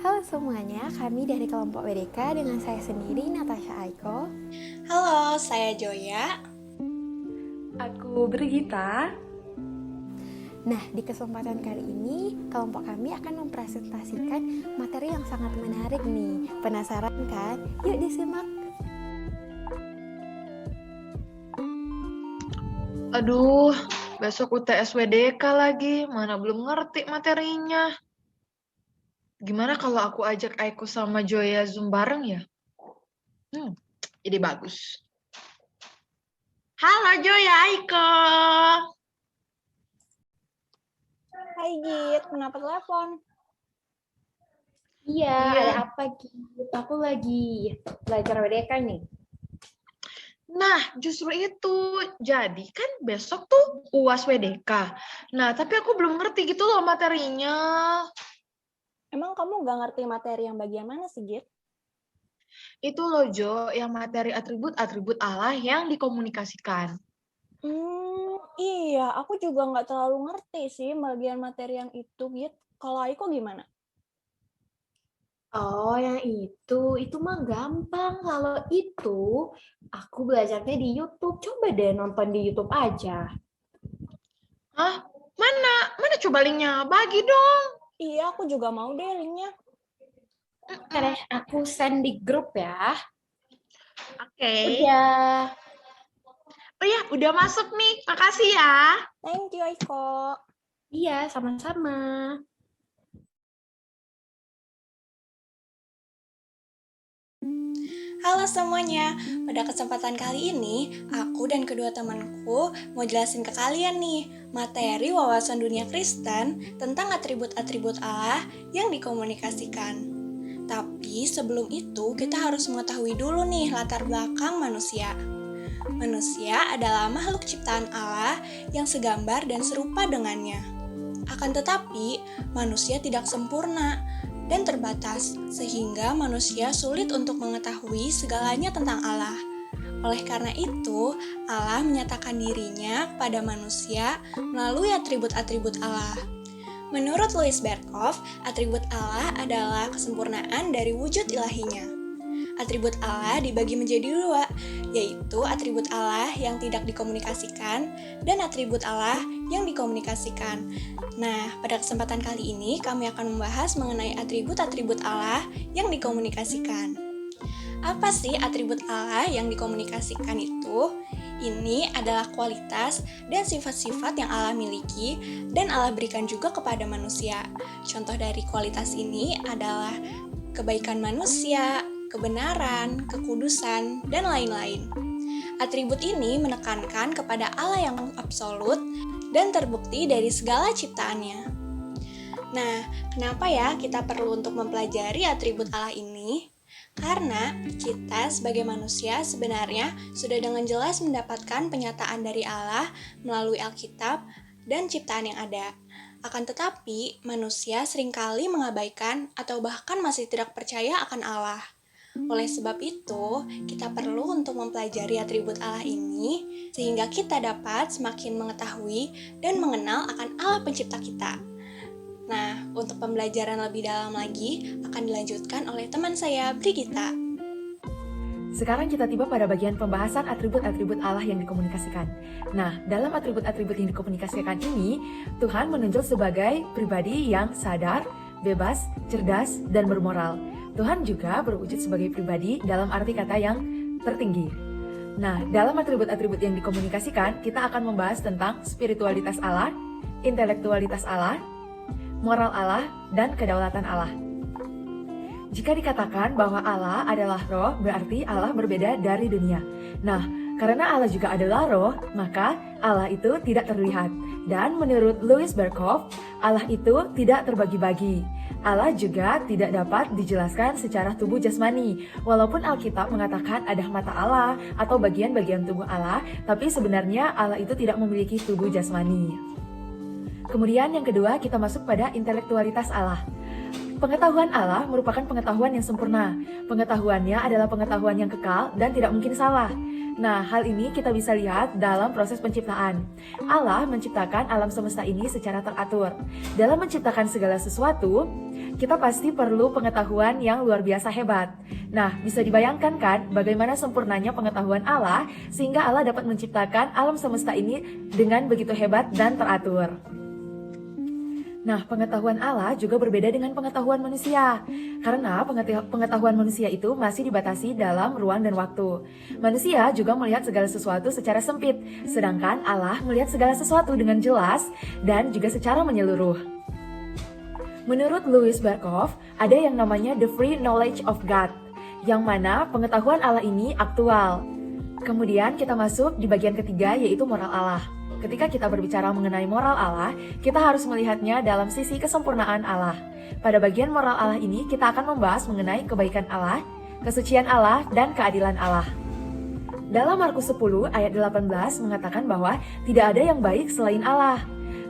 Halo semuanya, kami dari kelompok WDK dengan saya sendiri, Natasha Aiko. Halo, saya Joya. Aku Brigita. Nah, di kesempatan kali ini, kelompok kami akan mempresentasikan materi yang sangat menarik nih. Penasaran kan? Yuk disimak. Aduh, besok UTS WDK lagi, mana belum ngerti materinya. Gimana kalau aku ajak Aiko sama Joya Zoom bareng ya? Jadi bagus. Halo Joya, Aiko. Hai Git, kenapa telepon? Iya, Iya. ada apa Git? Aku lagi belajar WDK nih. Nah, justru itu. Jadi kan besok tuh UAS WDK. Nah, tapi aku belum ngerti gitu loh materinya. Emang kamu gak ngerti materi yang bagian mana sih Git? Itu loh Jo, yang materi atribut-atribut Allah yang dikomunikasikan. Iya, aku juga nggak terlalu ngerti sih bagian materi yang itu Git. Kalau Aiko gimana? Oh, yang itu mah gampang. Kalau itu, aku belajarnya di YouTube. Coba deh nonton di YouTube aja. Hah? Mana? Mana coba linknya? Bagi dong. Iya, aku juga mau deh linknya. Oke deh, aku send di grup ya. Oke. Udah. Oh ya, udah masuk nih. Makasih ya. Thank you Aiko. Iya, sama-sama. Halo semuanya, pada kesempatan kali ini, aku dan kedua temanku mau jelasin ke kalian nih materi wawasan dunia Kristen tentang atribut-atribut Allah yang dikomunikasikan. Tapi sebelum itu, kita harus mengetahui dulu nih latar belakang manusia. Manusia adalah makhluk ciptaan Allah yang segambar dan serupa dengannya. Akan tetapi, manusia tidak sempurna dan terbatas, sehingga manusia sulit untuk mengetahui segalanya tentang Allah. Oleh karena itu, Allah menyatakan dirinya pada manusia melalui atribut-atribut Allah. Menurut Louis Berkhof, atribut Allah adalah kesempurnaan dari wujud ilahinya. Atribut Allah dibagi menjadi dua, yaitu atribut Allah yang tidak dikomunikasikan dan atribut Allah yang dikomunikasikan. Nah, pada kesempatan kali ini kami akan membahas mengenai atribut-atribut Allah yang dikomunikasikan. Apa sih atribut Allah yang dikomunikasikan itu? Ini adalah kualitas dan sifat-sifat yang Allah miliki dan Allah berikan juga kepada manusia. Contoh dari kualitas ini adalah kebaikan manusia, kebenaran, kekudusan, dan lain-lain. Atribut ini menekankan kepada Allah yang absolut dan terbukti dari segala ciptaannya. Nah, kenapa ya kita perlu untuk mempelajari atribut Allah ini? Karena kita sebagai manusia sebenarnya sudah dengan jelas mendapatkan penyataan dari Allah melalui Alkitab dan ciptaan yang ada. Akan tetapi, manusia seringkali mengabaikan atau bahkan masih tidak percaya akan Allah. Oleh sebab itu, kita perlu untuk mempelajari atribut Allah ini sehingga kita dapat semakin mengetahui dan mengenal akan Allah pencipta kita. Nah, untuk pembelajaran lebih dalam lagi akan dilanjutkan oleh teman saya, Brigita. Sekarang kita tiba pada bagian pembahasan atribut-atribut Allah yang dikomunikasikan. Nah, dalam atribut-atribut yang dikomunikasikan ini, Tuhan menunjuk sebagai pribadi yang sadar, bebas, cerdas, dan bermoral. Tuhan juga berwujud sebagai pribadi dalam arti kata yang tertinggi. Nah, dalam atribut-atribut yang dikomunikasikan, kita akan membahas tentang spiritualitas Allah, intelektualitas Allah, moral Allah, dan kedaulatan Allah. Jika dikatakan bahwa Allah adalah roh, berarti Allah berbeda dari dunia. Nah, karena Allah juga adalah roh, maka Allah itu tidak terlihat. Dan menurut Louis Berkhof, Allah itu tidak terbagi-bagi. Allah juga tidak dapat dijelaskan secara tubuh jasmani. Walaupun Alkitab mengatakan ada mata Allah atau bagian-bagian tubuh Allah, tapi sebenarnya Allah itu tidak memiliki tubuh jasmani. Kemudian yang kedua, kita masuk pada intelektualitas Allah. Pengetahuan Allah merupakan pengetahuan yang sempurna. Pengetahuannya adalah pengetahuan yang kekal dan tidak mungkin salah. Nah, hal ini kita bisa lihat dalam proses penciptaan. Allah menciptakan alam semesta ini secara teratur. Dalam menciptakan segala sesuatu, kita pasti perlu pengetahuan yang luar biasa hebat. Nah, bisa dibayangkan kan bagaimana sempurnanya pengetahuan Allah sehingga Allah dapat menciptakan alam semesta ini dengan begitu hebat dan teratur. Nah, pengetahuan Allah juga berbeda dengan pengetahuan manusia. Karena pengetahuan manusia itu masih dibatasi dalam ruang dan waktu. Manusia juga melihat segala sesuatu secara sempit, sedangkan Allah melihat segala sesuatu dengan jelas dan juga secara menyeluruh. Menurut Louis Berkhof, ada yang namanya the free knowledge of God, yang mana pengetahuan Allah ini aktual. Kemudian kita masuk di bagian ketiga, yaitu moral Allah. Ketika kita berbicara mengenai moral Allah, kita harus melihatnya dalam sisi kesempurnaan Allah. Pada bagian moral Allah ini, kita akan membahas mengenai kebaikan Allah, kesucian Allah, dan keadilan Allah. Dalam Markus 10 ayat 18 mengatakan bahwa tidak ada yang baik selain Allah.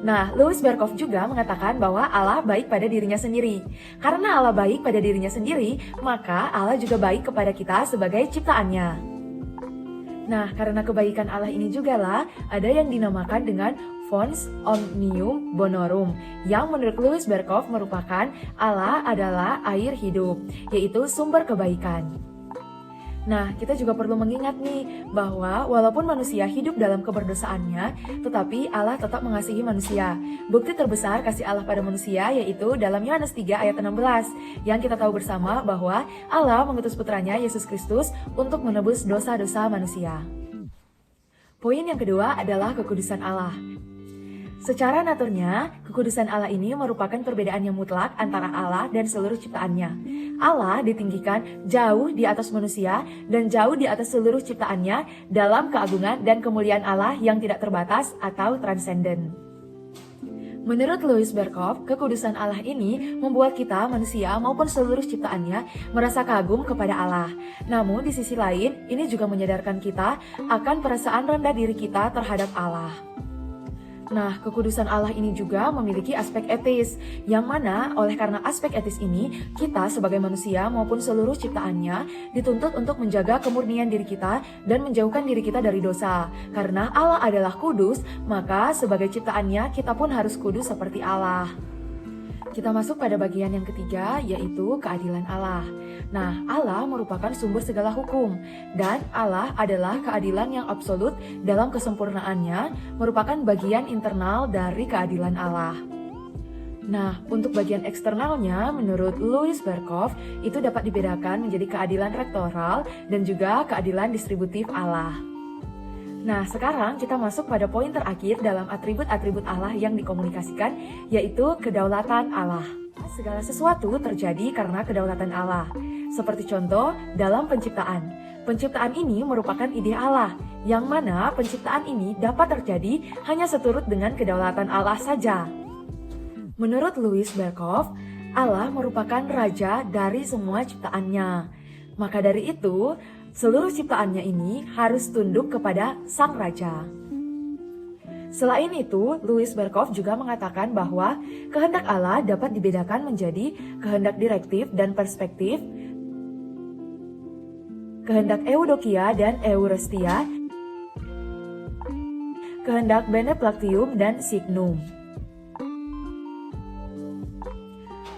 Nah, Louis Berkhof juga mengatakan bahwa Allah baik pada dirinya sendiri. Karena Allah baik pada dirinya sendiri, maka Allah juga baik kepada kita sebagai ciptaannya. Nah, karena kebaikan Allah ini juga lah, ada yang dinamakan dengan Fons Omnium Bonorum, yang menurut Louis Berkhof merupakan Allah adalah air hidup, yaitu sumber kebaikan. Nah, kita juga perlu mengingat nih bahwa walaupun manusia hidup dalam keberdosaannya, tetapi Allah tetap mengasihi manusia. Bukti terbesar kasih Allah pada manusia yaitu dalam Yohanes 3 ayat 16, yang kita tahu bersama bahwa Allah mengutus putranya Yesus Kristus untuk menebus dosa-dosa manusia. Poin yang kedua adalah kekudusan Allah. Secara naturnya, kekudusan Allah ini merupakan perbedaan yang mutlak antara Allah dan seluruh ciptaannya. Allah ditinggikan jauh di atas manusia dan jauh di atas seluruh ciptaannya dalam keagungan dan kemuliaan Allah yang tidak terbatas atau transenden. Menurut Louis Berkhof, kekudusan Allah ini membuat kita manusia maupun seluruh ciptaannya merasa kagum kepada Allah. Namun di sisi lain, ini juga menyadarkan kita akan perasaan rendah diri kita terhadap Allah. Nah, kekudusan Allah ini juga memiliki aspek etis, yang mana oleh karena aspek etis ini, kita sebagai manusia maupun seluruh ciptaannya dituntut untuk menjaga kemurnian diri kita dan menjauhkan diri kita dari dosa. Karena Allah adalah kudus, maka sebagai ciptaannya kita pun harus kudus seperti Allah. Kita masuk pada bagian yang ketiga, yaitu keadilan Allah. Nah, Allah merupakan sumber segala hukum, dan Allah adalah keadilan yang absolut dalam kesempurnaannya, merupakan bagian internal dari keadilan Allah. Nah, untuk bagian eksternalnya, menurut Louis Berkhof, itu dapat dibedakan menjadi keadilan rektoral dan juga keadilan distributif Allah. Nah, sekarang kita masuk pada poin terakhir dalam atribut-atribut Allah yang dikomunikasikan, yaitu kedaulatan Allah. Segala sesuatu terjadi karena kedaulatan Allah. Seperti contoh dalam penciptaan. Penciptaan ini merupakan ide Allah, yang mana penciptaan ini dapat terjadi hanya seturut dengan kedaulatan Allah saja. Menurut Louis Berkhof, Allah merupakan raja dari semua ciptaannya. Maka dari itu, seluruh ciptaannya ini harus tunduk kepada sang raja. Selain itu, Louis Berkhof juga mengatakan bahwa kehendak Allah dapat dibedakan menjadi kehendak direktif dan perspektif, kehendak eudokia dan eurestia, kehendak benepláctium dan signum.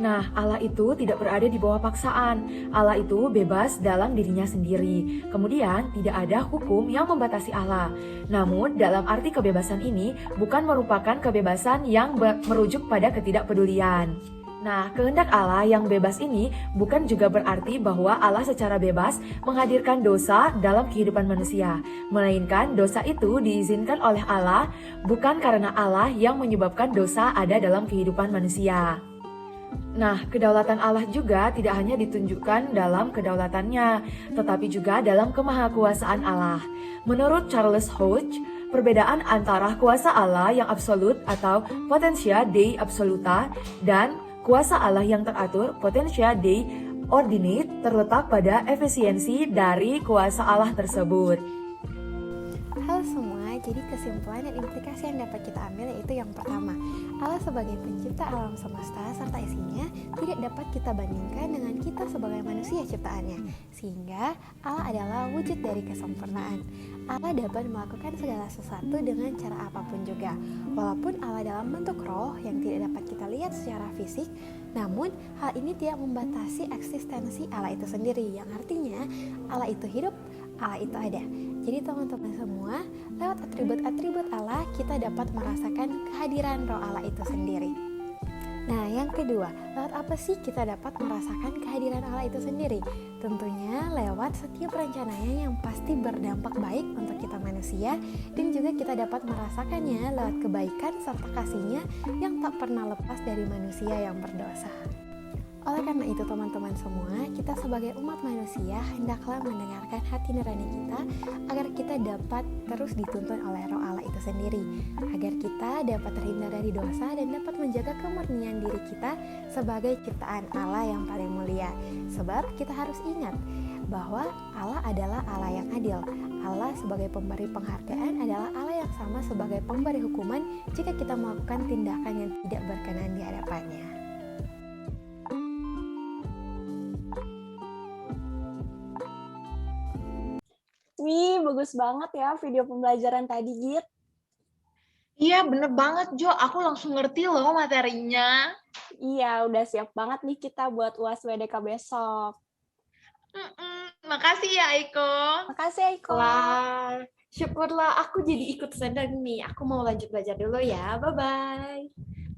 Nah, Allah itu tidak berada di bawah paksaan. Allah itu bebas dalam dirinya sendiri. Kemudian, tidak ada hukum yang membatasi Allah. Namun, dalam arti kebebasan ini bukan merupakan kebebasan yang merujuk pada ketidakpedulian. Nah, kehendak Allah yang bebas ini bukan juga berarti bahwa Allah secara bebas menghadirkan dosa dalam kehidupan manusia. Melainkan dosa itu diizinkan oleh Allah, bukan karena Allah yang menyebabkan dosa ada dalam kehidupan manusia. Nah, kedaulatan Allah juga tidak hanya ditunjukkan dalam kedaulatannya, tetapi juga dalam kemahakuasaan Allah. Menurut Charles Hodge, perbedaan antara kuasa Allah yang absolut atau potentia Dei absoluta dan kuasa Allah yang teratur potentia Dei ordinate terletak pada efisiensi dari kuasa Allah tersebut. Halo semua, jadi kesimpulan dan implikasi yang dapat kita ambil yaitu yang pertama, Allah sebagai pencipta alam semesta serta isinya tidak dapat kita bandingkan dengan kita sebagai manusia ciptaannya, sehingga Allah adalah wujud dari kesempurnaan. Allah dapat melakukan segala sesuatu dengan cara apapun juga. Walaupun Allah dalam bentuk roh yang tidak dapat kita lihat secara fisik, namun hal ini tidak membatasi eksistensi Allah itu sendiri, yang artinya Allah itu hidup, Allah itu ada. Jadi teman-teman semua, lewat atribut-atribut Allah kita dapat merasakan kehadiran roh Allah itu sendiri. Nah, yang kedua, lewat apa sih kita dapat merasakan kehadiran Allah itu sendiri? Tentunya lewat setiap rencananya yang pasti berdampak baik untuk kita manusia, dan juga kita dapat merasakannya lewat kebaikan serta kasihnya yang tak pernah lepas dari manusia yang berdosa. Oleh karena itu teman-teman semua, kita sebagai umat manusia hendaklah mendengarkan hati nurani kita agar kita dapat terus dituntun oleh roh Allah itu sendiri, agar kita dapat terhindar dari dosa dan dapat menjaga kemurnian diri kita sebagai ciptaan Allah yang paling mulia. Sebab kita harus ingat bahwa Allah adalah Allah yang adil. Allah sebagai pemberi penghargaan adalah Allah yang sama sebagai pemberi hukuman jika kita melakukan tindakan yang tidak berkenan di hadapannya. Wih, bagus banget ya video pembelajaran tadi, Git. Iya, bener banget, Jo. Aku langsung ngerti loh materinya. Iya, udah siap banget nih kita buat UAS WDK besok. Makasih ya, Aiko. Makasih, Aiko. Wah, syukurlah aku jadi ikut senang nih. Aku mau lanjut belajar dulu ya. Bye-bye.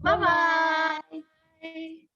Bye-bye.